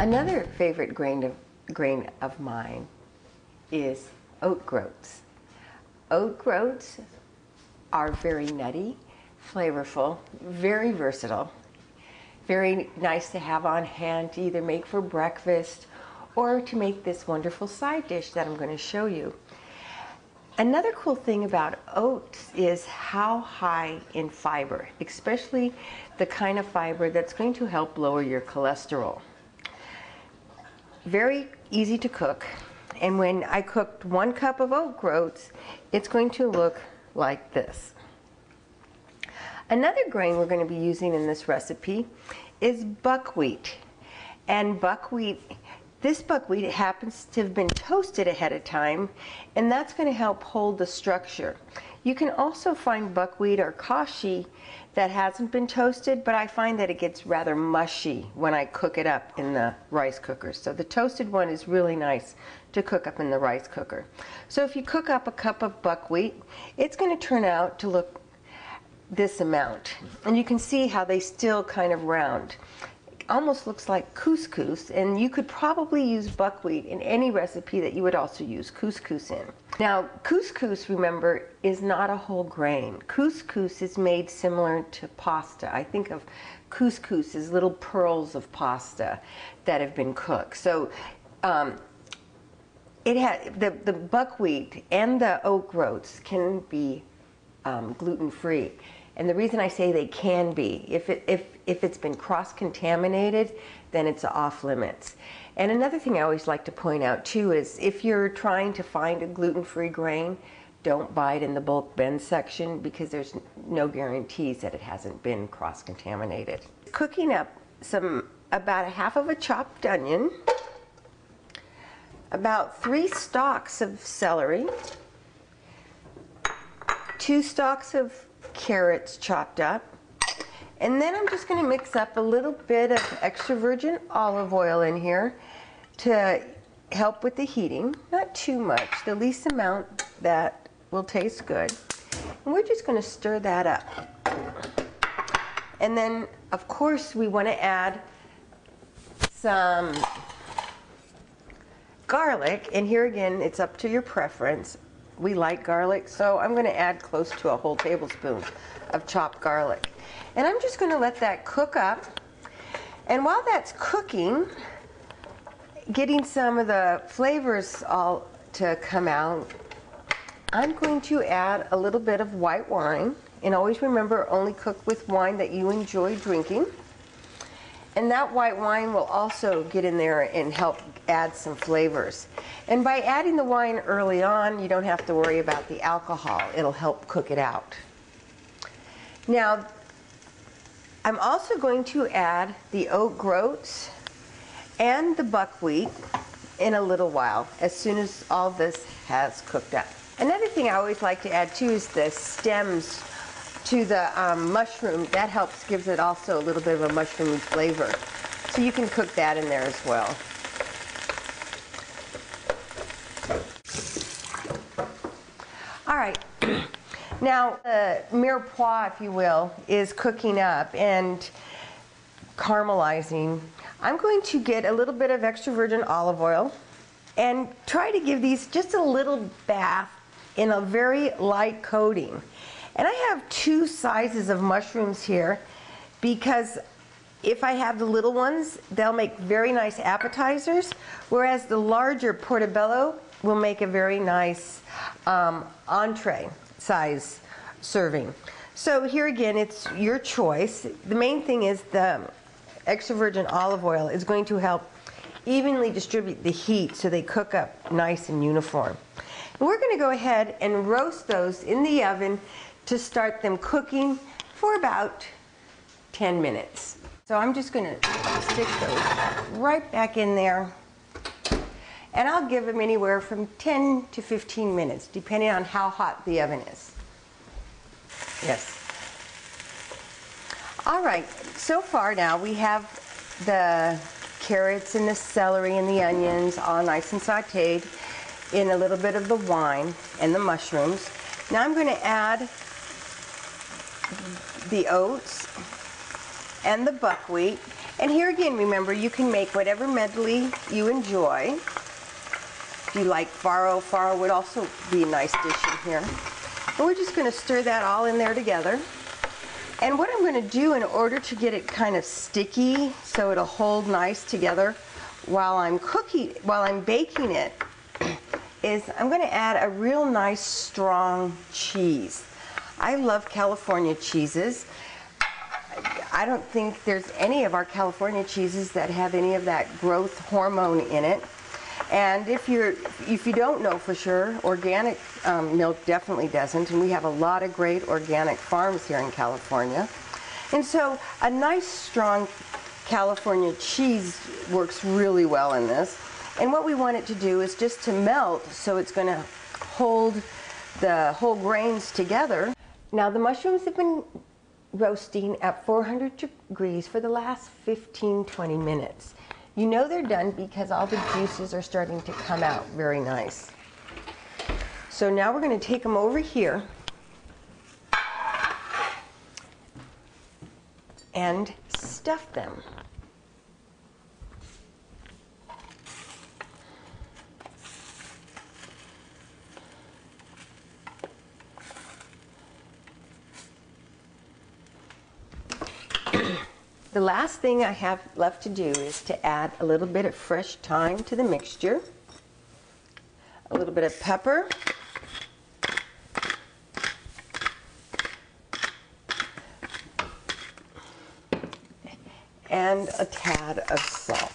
Another favorite grain of mine is oat groats. Oat groats are very nutty, flavorful, very versatile, very nice to have on hand to either make for breakfast or to make this wonderful side dish that I'm going to show you. Another cool thing about oats is how high in fiber, especially the kind of fiber that's going to help lower your cholesterol. Very easy to cook, and when I cooked 1 cup of oat groats, it's going to look like this. Another grain we're going to be using in this recipe is buckwheat. And this buckwheat happens to have been toasted ahead of time, and that's going to help hold the structure. You can also find buckwheat or kashi that hasn't been toasted, but I find that it gets rather mushy when I cook it up in the rice cooker. So the toasted one is really nice to cook up in the rice cooker. So if you cook up a cup of buckwheat, it's going to turn out to look this amount. And you can see how they still kind of round. Almost looks like couscous, and you could probably use buckwheat in any recipe that you would also use couscous in. Now, couscous, remember, is not a whole grain. Couscous is made similar to pasta. I think of couscous as little pearls of pasta that have been cooked. So the buckwheat and the oat groats can be gluten-free. And the reason I say they can be, if it's been cross-contaminated, then it's off limits. And another thing I always like to point out too is if you're trying to find a gluten-free grain, don't buy it in the bulk bin section because there's no guarantees that it hasn't been cross-contaminated. Cooking up about a half of a chopped onion, about 3 stalks of celery, 2 stalks of carrots chopped up, and then I'm just going to mix up a little bit of extra virgin olive oil in here to help with the heating. Not too much, the least amount that will taste good. And we're just going to stir that up. And then, of course, we want to add some garlic, and here again, it's up to your preference. We like garlic, so I'm going to add close to a whole tablespoon of chopped garlic. And I'm just going to let that cook up. And while that's cooking, getting some of the flavors all to come out, I'm going to add a little bit of white wine. And always remember, only cook with wine that you enjoy drinking. And that white wine will also get in there and help add some flavors. And by adding the wine early on, you don't have to worry about the alcohol. It'll help cook it out. Now, I'm also going to add the oat groats and the buckwheat in a little while, as soon as all this has cooked up. Another thing I always like to add too is the stems to the mushroom. That helps, gives it also a little bit of a mushroomy flavor. So you can cook that in there as well. All right, now the mirepoix, if you will, is cooking up and caramelizing. I'm going to get a little bit of extra virgin olive oil and try to give these just a little bath in a very light coating. And I have 2 sizes of mushrooms here because if I have the little ones, they'll make very nice appetizers, whereas the larger Portabella will make a very nice entree size serving. So here again, it's your choice. The main thing is the extra virgin olive oil is going to help evenly distribute the heat so they cook up nice and uniform. And we're going to go ahead and roast those in the oven to start them cooking for about 10 minutes. So I'm just going to stick those right back in there. And I'll give them anywhere from 10 to 15 minutes, depending on how hot the oven is. Yes. All right, so far now we have the carrots and the celery and the onions all nice and sauteed in a little bit of the wine and the mushrooms. Now I'm going to add the oats and the buckwheat. And here again, remember, you can make whatever medley you enjoy. If you like farro, farro would also be a nice dish in here. And we're just going to stir that all in there together. And what I'm going to do in order to get it kind of sticky so it'll hold nice together while I'm baking it, is I'm going to add a real nice strong cheese. I love California cheeses. I don't think there's any of our California cheeses that have any of that growth hormone in it. And if you don't know for sure, organic milk definitely doesn't, and we have a lot of great organic farms here in California. And so a nice strong California cheese works really well in this. And what we want it to do is just to melt, so it's going to hold the whole grains together. Now the mushrooms have been roasting at 400 degrees for the last 15-20 minutes. You know they're done because all the juices are starting to come out very nice. So now we're going to take them over here and stuff them. The last thing I have left to do is to add a little bit of fresh thyme to the mixture, a little bit of pepper, and a tad of salt.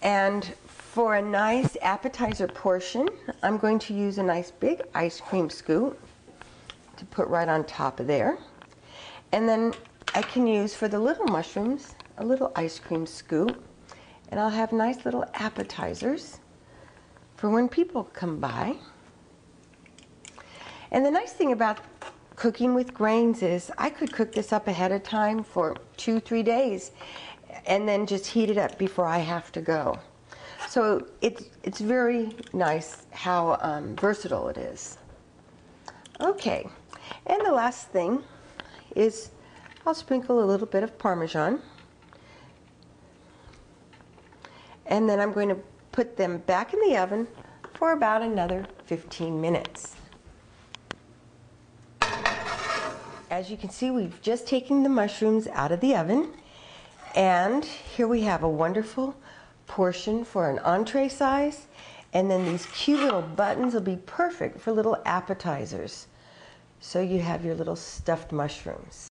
And for a nice appetizer portion, I'm going to use a nice big ice cream scoop to put right on top of there. And then I can use for the little mushrooms a little ice cream scoop, and I'll have nice little appetizers for when people come by. And the nice thing about cooking with grains is I could cook this up ahead of time for 2-3 days and then just heat it up before I have to go. So it's very nice how versatile it is. Okay, and the last thing is I'll sprinkle a little bit of Parmesan, and then I'm going to put them back in the oven for about another 15 minutes. As you can see, we've just taken the mushrooms out of the oven, and here we have a wonderful portion for an entree size, and then these cute little buttons will be perfect for little appetizers. So you have your little stuffed mushrooms.